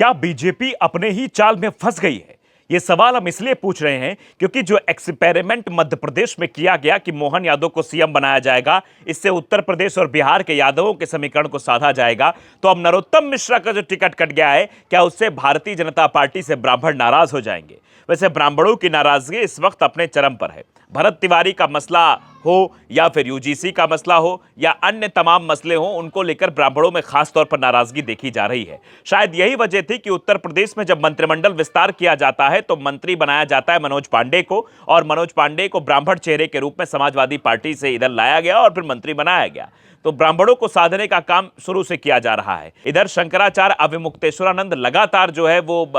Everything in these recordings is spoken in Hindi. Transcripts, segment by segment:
क्या बीजेपी अपने ही जाल में फंस गई है? ये सवाल हम इसलिए पूछ रहे हैं क्योंकि जो एक्सपेरिमेंट मध्य प्रदेश में किया गया कि मोहन यादव को सीएम बनाया जाएगा, इससे उत्तर प्रदेश और बिहार के यादवों के समीकरण को साधा जाएगा। तो अब नरोत्तम मिश्रा का जो टिकट कट गया है, क्या उससे भारतीय जनता पार्टी से ब्राह्मण नाराज हो जाएंगे? वैसे ब्राह्मणों की नाराजगी इस वक्त अपने चरम पर है। भरत तिवारी का मसला हो या फिर यूजीसी का मसला हो या अन्य तमाम मसले हो, उनको लेकर ब्राह्मणों में खास तौर पर नाराजगी देखी जा रही है। शायद यही वजह थी कि उत्तर प्रदेश में जब मंत्रिमंडल विस्तार किया जाता है तो मंत्री बनाया जाता है मनोज पांडे को, और मनोज पांडे को ब्राह्मण चेहरे के रूप में समाजवादी पार्टी से इधर लाया गया और फिर मंत्री बनाया गया। तो ब्राह्मणों को साधने का काम शुरू से किया जा रहा है। इधर शंकराचार्य अविमुक्तेश्वरानंद लगातार जो है वो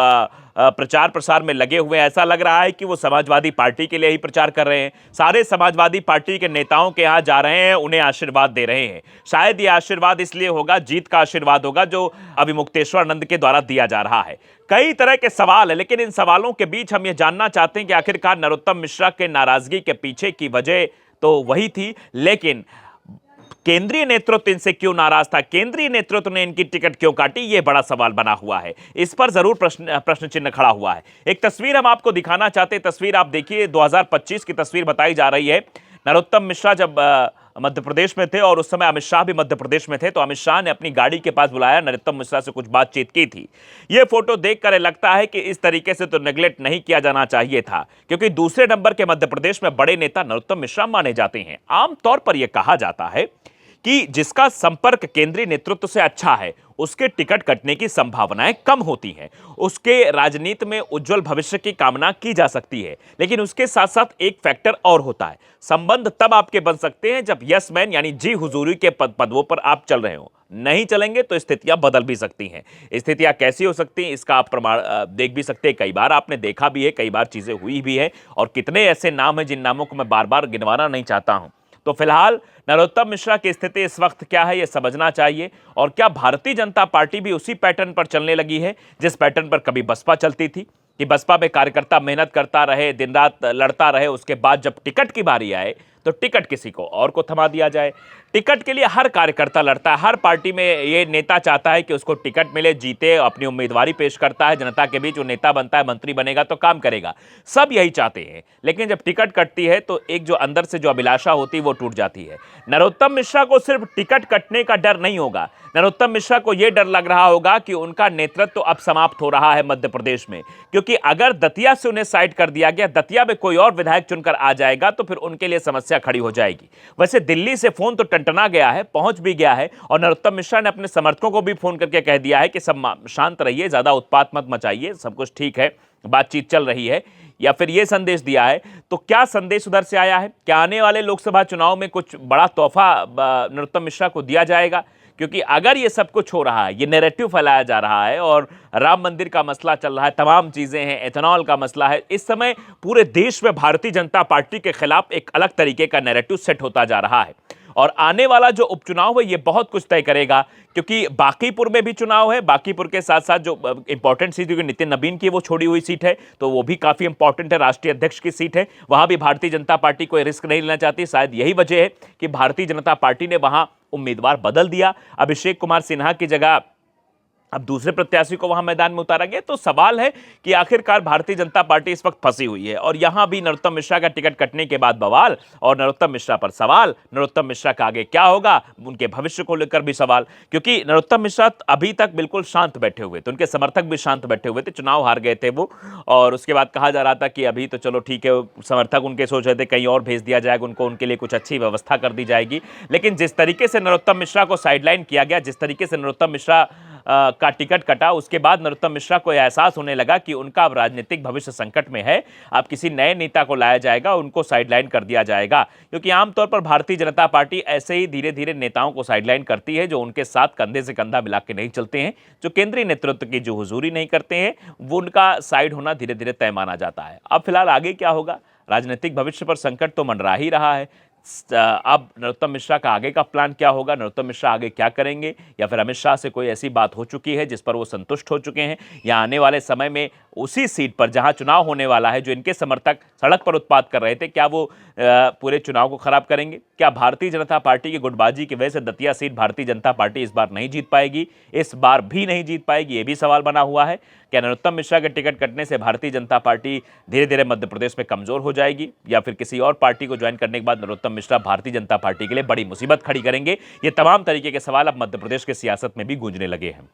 प्रचार प्रसार में लगे हुए हैं। ऐसा लग रहा है कि वो समाजवादी पार्टी के लिए ही प्रचार कर रहे हैं। सारे समाजवादी पार्टी के नेताओं के यहाँ जा रहे हैं, उन्हें आशीर्वाद दे रहे हैं। शायद ये आशीर्वाद इसलिए होगा, जीत का आशीर्वाद होगा जो अविमुक्तेश्वरानंद के द्वारा दिया जा रहा है। कई तरह के सवाल है, लेकिन इन सवालों के बीच हम ये जानना चाहते हैं कि आखिरकार नरोत्तम मिश्रा के नाराजगी के पीछे की वजह तो वही थी, लेकिन केंद्रीय नेतृत्व इनसे क्यों नाराज था? केंद्रीय नेतृत्व ने इनकी टिकट क्यों काटी? ये बड़ा सवाल बना हुआ है। इस पर जरूर प्रश्न चिन्ह खड़ा हुआ है। एक तस्वीर हम आपको दिखाना चाहते हैं। तस्वीर आप देखिए, 2025 की तस्वीर बताई जा रही है। नरोत्तम मिश्रा जब मध्य प्रदेश में थे और उस समय अमित शाह भी मध्य प्रदेश में थे, तो अमित शाह ने अपनी गाड़ी के पास बुलाया, नरोत्तम मिश्रा से कुछ बातचीत की थी। यह फोटो देखकर लगता है कि इस तरीके से तो नेग्लेक्ट नहीं किया जाना चाहिए था, क्योंकि दूसरे नंबर के मध्य प्रदेश में बड़े नेता नरोत्तम मिश्रा माने जाते हैं। आमतौर पर यह कहा जाता है कि जिसका संपर्क केंद्रीय नेतृत्व से अच्छा है उसके टिकट कटने की संभावनाएं कम होती हैं, उसके राजनीति में उज्जवल भविष्य की कामना की जा सकती है। लेकिन उसके साथ साथ एक फैक्टर और होता है, संबंध तब आपके बन सकते हैं जब यस मैन यानी जी हुजूरी के पदों पर आप चल रहे हो। नहीं चलेंगे तो स्थितियां बदल भी सकती हैं। स्थितियां कैसी हो सकती हैं इसका आप प्रमाण देख भी सकते हैं। कई बार आपने देखा भी है, कई बार चीजें हुई भी है, और कितने ऐसे नाम हैं जिन नामों को मैं बार बार गिनवाना नहीं चाहता हूं। तो फिलहाल नरोत्तम मिश्रा की स्थिति इस वक्त क्या है, यह समझना चाहिए। और क्या भारतीय जनता पार्टी भी उसी पैटर्न पर चलने लगी है जिस पैटर्न पर कभी बसपा चलती थी, कि बसपा में कार्यकर्ता मेहनत करता रहे, दिन रात लड़ता रहे, उसके बाद जब टिकट की बारी आए तो टिकट किसी को और को थमा दिया जाए। टिकट के लिए हर कार्यकर्ता लड़ता है, हर पार्टी में ये नेता चाहता है कि उसको टिकट मिले, जीते, अपनी उम्मीदवारी पेश करता है जनता के बीच, वो नेता बनता है, मंत्री बनेगा तो काम करेगा, सब यही चाहते हैं। लेकिन जब टिकट कटती है तो एक जो अंदर से जो अभिलाषा होती है वो टूट जाती है। नरोत्तम मिश्रा को सिर्फ टिकट कटने का डर नहीं होगा, नरोत्तम मिश्रा को यह डर लग रहा होगा कि उनका नेतृत्व अब समाप्त हो रहा है मध्य प्रदेश में, क्योंकि अगर दतिया से उन्हें साइड कर दिया गया, दतिया में कोई और विधायक चुनकर आ जाएगा तो फिर उनके लिए समस्या खड़ी हो जाएगी। वैसे दिल्ली से फोन तो टंटना गया है, पहुंच भी गया है, और नरोत्तम मिश्रा ने अपने समर्थकों को भी फोन करके कह दिया है कि सब शांत रहिए, ज्यादा उत्पात मत मचाइए, सब कुछ ठीक है, बातचीत चल रही है, या फिर यह संदेश दिया है। तो क्या संदेश उधर से आया है? क्या आने वाले लोकसभा चुनाव में कुछ बड़ा तोहफा नरोत्तम मिश्रा को दिया जाएगा? क्योंकि अगर ये सब कुछ हो रहा है, ये नैरेटिव फैलाया जा रहा है, और राम मंदिर का मसला चल रहा है, तमाम चीजें हैं, एथेनॉल का मसला है, इस समय पूरे देश में भारतीय जनता पार्टी के खिलाफ एक अलग तरीके का नैरेटिव सेट होता जा रहा है। और आने वाला जो उपचुनाव है ये बहुत कुछ तय करेगा, क्योंकि बांकीपुर में भी चुनाव है। बांकीपुर के साथ साथ जो इंपॉर्टेंट सीट, क्योंकि नितिन नबीन की वो छोड़ी हुई सीट है, तो वो भी काफी इंपॉर्टेंट है, राष्ट्रीय अध्यक्ष की सीट है। वहां भी भारतीय जनता पार्टी कोई रिस्क नहीं लेना चाहती। शायद यही वजह है कि भारतीय जनता पार्टी ने वहां उम्मीदवार बदल दिया। अभिषेक कुमार सिन्हा की जगह अब दूसरे प्रत्याशी को वहां मैदान में उतारा गया। तो सवाल है कि आखिरकार भारतीय जनता पार्टी इस वक्त फंसी हुई है, और यहां भी नरोत्तम मिश्रा का टिकट कटने के बाद बवाल, और नरोत्तम मिश्रा पर सवाल। नरोत्तम मिश्रा का आगे क्या होगा, उनके भविष्य को लेकर भी सवाल, क्योंकि नरोत्तम मिश्रा अभी तक बिल्कुल शांत बैठे हुए थे, उनके समर्थक भी शांत बैठे हुए थे, चुनाव हार गए थे वो, और उसके बाद कहा जा रहा था कि अभी तो चलो ठीक है, समर्थक उनके सोच रहे थे कहीं और भेज दिया जाएगा उनको, उनके लिए कुछ अच्छी व्यवस्था कर दी जाएगी। लेकिन जिस तरीके से नरोत्तम मिश्रा को साइडलाइन किया गया, जिस तरीके से नरोत्तम मिश्रा का टिकट कटा, उसके बाद नरोत्तम मिश्रा को एहसास होने लगा कि उनका अब राजनीतिक भविष्य संकट में है। अब किसी नए नेता को लाया जाएगा, उनको साइडलाइन कर दिया जाएगा, क्योंकि आमतौर पर भारतीय जनता पार्टी ऐसे ही धीरे धीरे नेताओं को साइडलाइन करती है जो उनके साथ कंधे से कंधा मिला के नहीं चलते हैं, जो केंद्रीय नेतृत्व की जो हुजूरी नहीं करते हैं, वो उनका साइड होना धीरे धीरे तय माना जाता है। अब फिलहाल आगे क्या होगा, राजनीतिक भविष्य पर संकट तो मंडरा ही रहा है। अब नरोत्तम मिश्रा का आगे का प्लान क्या होगा, नरोत्तम मिश्रा आगे क्या करेंगे, या फिर अमित शाह से कोई ऐसी बात हो चुकी है जिस पर वो संतुष्ट हो चुके हैं, या आने वाले समय में उसी सीट पर जहां चुनाव होने वाला है जो इनके समर्थक सड़क पर उत्पात कर रहे थे, क्या वो पूरे चुनाव को खराब करेंगे? क्या भारतीय जनता पार्टी की गुटबाजी की वजह से दतिया सीट भारतीय जनता पार्टी इस बार नहीं जीत पाएगी, इस बार भी नहीं जीत पाएगी? ये भी सवाल बना हुआ है। क्या नरोत्तम मिश्रा के टिकट कटने से भारतीय जनता पार्टी धीरे धीरे मध्य प्रदेश में कमजोर हो जाएगी, या फिर किसी और पार्टी को ज्वाइन करने के बाद नरोत्तम मिश्रा भारतीय जनता पार्टी के लिए बड़ी मुसीबत खड़ी करेंगे? ये तमाम तरीके के सवाल अब मध्य प्रदेश की सियासत में भी गूंजने लगे हैं।